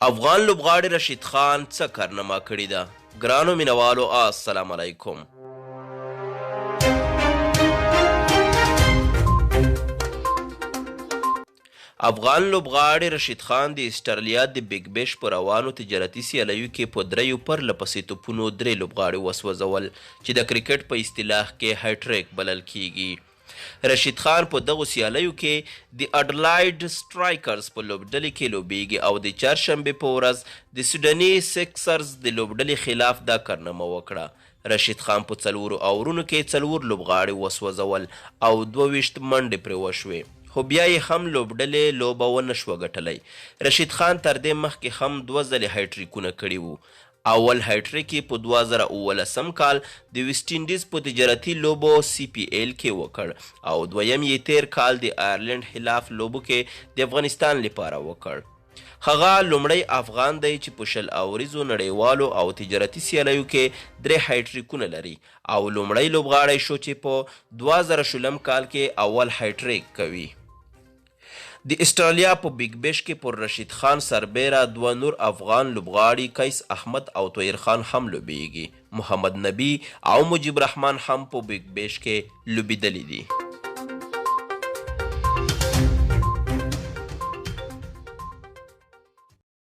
افغان لوبغاړي رشید خان څه کارنامه کړې ده؟ ګرانو مینوالو السلام علیکم. افغان لوبغاړي رشید خان د اسټرالیا د بیګ بیش په روانو تجارتي سیالیو کې په دریو پرلپسې توپونو درې لوبغاړي وسوځول چې د کرکټ په اصطلاح کې هایټریک بلل کیږي. رشید خان په دغو سیالیو کې د اډلاید سټرایکرز په لوبډلې کې لوبیږي او د چهارشنبې په ورځ د سیډني سیکسرز د لوبډلې خلاف دا کارنامه وکړه. رشید خان په 4 اورونو کې 4 لوبغاړي وسوځول او 22 منډې پرې وشوې، خو بیا یې هم لوبډلې لوبه ونه شوه ګټلی. رشید خان تر دې مخکې هم 2 ځلې هایټریکونه کړي وو. اول هایټریک یې په 2019 کال د ویسټ انډیز په تجارتي لوبو CPL کې وکړ او دویم یې تیر کال د آیرلینډ خلاف لوبو کې د افغانستان لپاره وکړ. هغه لومړی افغان دی چې په 20 اوریزو نړیوالو او تجارتي سیالیو کې 3 هایټریکونه لري او لومړی لوبغاړی شو چې په 2020 کال کې اول هایټریک کوي. د استرالیا په بیګ بیش کې پر رشید خان سربیره 2 نور افغان لوبغاړي قیس احمد او طویر خان هم لوبیږي. محمد نبی او مجیب رحمان هم په بیګ بیش کې لوبیدلی دي.